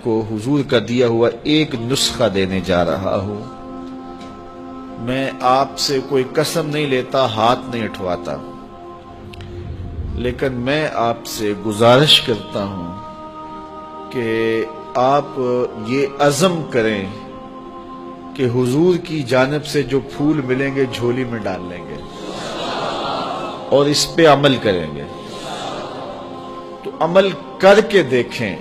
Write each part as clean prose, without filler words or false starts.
کو حضور کا دیا ہوا ایک نسخہ دینے جا رہا ہوں۔ میں آپ سے کوئی قسم نہیں لیتا، ہاتھ نہیں اٹھواتا، لیکن میں آپ سے گزارش کرتا ہوں کہ آپ یہ عزم کریں کہ حضور کی جانب سے جو پھول ملیں گے جھولی میں ڈال لیں گے اور اس پہ عمل کریں گے۔ تو عمل کر کے دیکھیں،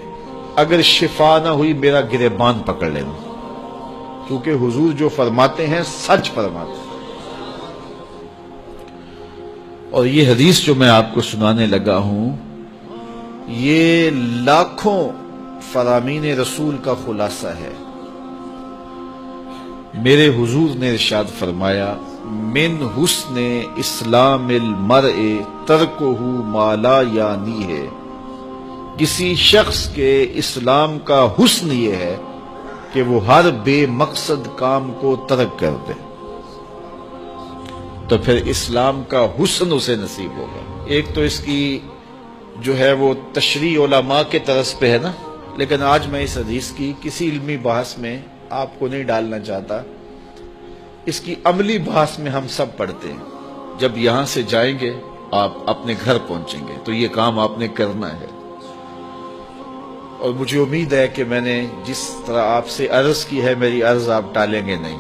اگر شفا نہ ہوئی میرا گریبان پکڑ لینا، کیونکہ حضور جو فرماتے ہیں سچ فرماتے ہیں۔ اور یہ حدیث جو میں آپ کو سنانے لگا ہوں، یہ لاکھوں فرامین رسول کا خلاصہ ہے۔ میرے حضور نے ارشاد فرمایا، من حسن اسلام المرء ترکہ ما لا یعنی ہے، کسی شخص کے اسلام کا حسن یہ ہے کہ وہ ہر بے مقصد کام کو ترک کر دے، تو پھر اسلام کا حسن اسے نصیب ہوگا۔ ایک تو اس کی جو ہے وہ تشریح علماء کے طرز پہ ہے نا، لیکن آج میں اس حدیث کی کسی علمی بحث میں آپ کو نہیں ڈالنا چاہتا، اس کی عملی بحث میں ہم سب پڑھتے ہیں۔ جب یہاں سے جائیں گے آپ اپنے گھر پہنچیں گے تو یہ کام آپ نے کرنا ہے، اور مجھے امید ہے کہ میں نے جس طرح آپ سے عرض کی ہے میری عرض آپ ٹالیں گے نہیں،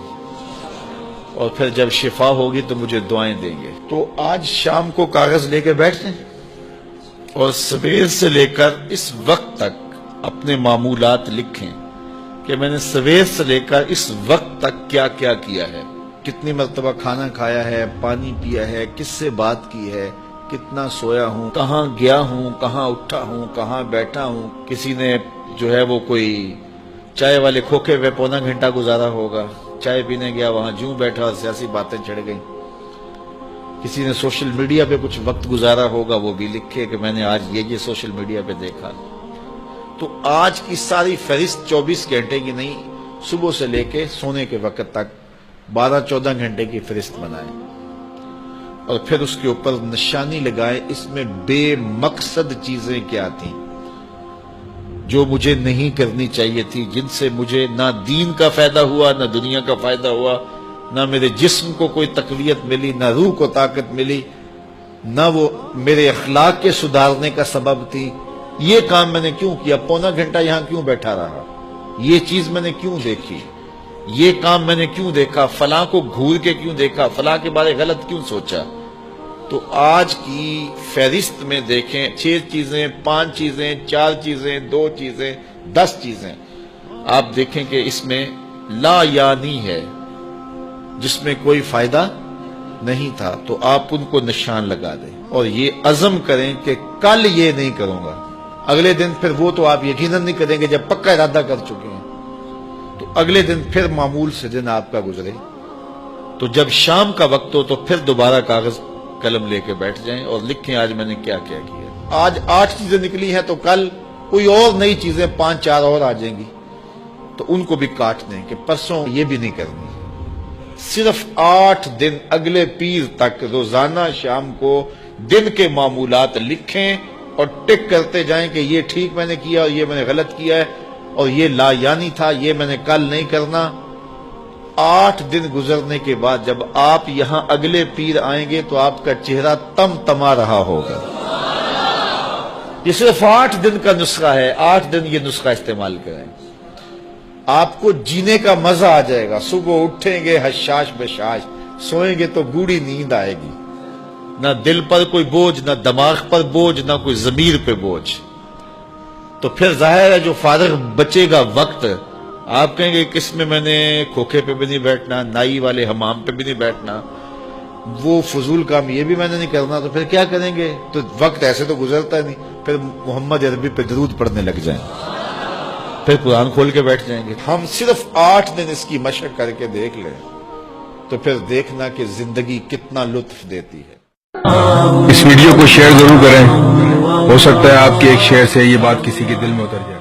اور پھر جب شفا ہوگی تو مجھے دعائیں دیں گے۔ تو آج شام کو کاغذ لے کے بیٹھ جائیں اور سویر سے لے کر اس وقت تک اپنے معمولات لکھیں کہ میں نے سویر سے لے کر اس وقت تک کیا کیا کیا ہے، کتنی مرتبہ کھانا کھایا ہے، پانی پیا ہے، کس سے بات کی ہے، کتنا سویا ہوں، کہاں گیا ہوں، کہاں اٹھا ہوں، کہاں بیٹھا ہوں۔ کسی نے جو ہے وہ کوئی چائے والے کھوکھے پہ پونا گھنٹہ گزارا ہوگا، چائے پینے گیا وہاں جوں بیٹھا اور سیاسی باتیں چڑھ گئیں۔ کسی نے سوشل میڈیا پہ کچھ وقت گزارا ہوگا، وہ بھی لکھے کہ میں نے آج یہ سوشل میڈیا پہ دیکھا۔ تو آج کی ساری فہرست 24 گھنٹے کی نہیں، صبح سے لے کے سونے کے وقت تک 12-14 گھنٹے کی فہرست بنائیں، اور پھر اس کے اوپر نشانی لگائیں اس میں بے مقصد چیزیں کیا تھیں جو مجھے نہیں کرنی چاہیے تھی، جن سے مجھے نہ دین کا فائدہ ہوا، نہ دنیا کا فائدہ ہوا، نہ میرے جسم کو کوئی تقویت ملی، نہ روح کو طاقت ملی، نہ وہ میرے اخلاق کے سدھارنے کا سبب تھی۔ یہ کام میں نے کیوں کیا؟ پونا گھنٹہ یہاں کیوں بیٹھا رہا؟ یہ چیز میں نے کیوں دیکھی؟ یہ کام میں نے کیوں دیکھا؟ فلاں کو گھور کے کیوں دیکھا؟ فلاں کے بارے غلط کیوں سوچا؟ تو آج کی فہرست میں دیکھیں 6 چیزیں، 5 چیزیں، 4 چیزیں، 2 چیزیں، 10 چیزیں، آپ دیکھیں کہ اس میں لا یعنی ہے، جس میں کوئی فائدہ نہیں تھا، تو آپ ان کو نشان لگا دیں اور یہ عزم کریں کہ کل یہ نہیں کروں گا۔ اگلے دن پھر وہ تو آپ یقیناً نہیں کریں گے جب پکا ارادہ کر چکے ہیں، تو اگلے دن پھر معمول سے دن آپ کا گزرے، تو جب شام کا وقت ہو تو پھر دوبارہ کاغذ قلم لے کے بیٹھ جائیں اور لکھیں آج میں نے کیا کیا کیا۔ آج 8 چیزیں نکلی ہیں تو کل کوئی اور نئی چیزیں 5-4 اور آ جائیں گی، تو ان کو بھی کاٹ دیں کہ پرسوں یہ بھی نہیں کرنی۔ صرف 8 دن اگلے پیر تک روزانہ شام کو دن کے معمولات لکھیں اور ٹک کرتے جائیں کہ یہ ٹھیک میں نے کیا اور یہ میں نے غلط کیا ہے، اور یہ لا یعنی تھا، یہ میں نے کل نہیں کرنا۔ 8 دن گزرنے کے بعد جب آپ یہاں اگلے پیر آئیں گے تو آپ کا چہرہ تم تما رہا ہوگا۔ یہ صرف 8 دن کا نسخہ ہے، 8 دن یہ نسخہ استعمال کریں، آپ کو جینے کا مزہ آ جائے گا۔ صبح اٹھیں گے حشاش بشاش، سوئیں گے تو گوڑی نیند آئے گی، نہ دل پر کوئی بوجھ، نہ دماغ پر بوجھ، نہ کوئی ضمیر پہ بوجھ۔ تو پھر ظاہر ہے جو فارغ بچے گا وقت، آپ کہیں گے کس میں نے کھوکھے پہ بھی نہیں بیٹھنا، نائی والے حمام پہ بھی نہیں بیٹھنا، وہ فضول کام یہ بھی میں نے نہیں کرنا، تو پھر کیا کریں گے؟ تو وقت ایسے تو گزرتا نہیں، پھر محمد عربی پہ درود پڑھنے لگ جائیں، پھر قرآن کھول کے بیٹھ جائیں گے۔ ہم صرف 8 دن اس کی مشق کر کے دیکھ لیں تو پھر دیکھنا کہ زندگی کتنا لطف دیتی ہے۔ اس ویڈیو کو شیئر ضرور کریں، ہو سکتا ہے آپ کے ایک شیئر سے یہ بات کسی کے دل میں اتر جائے۔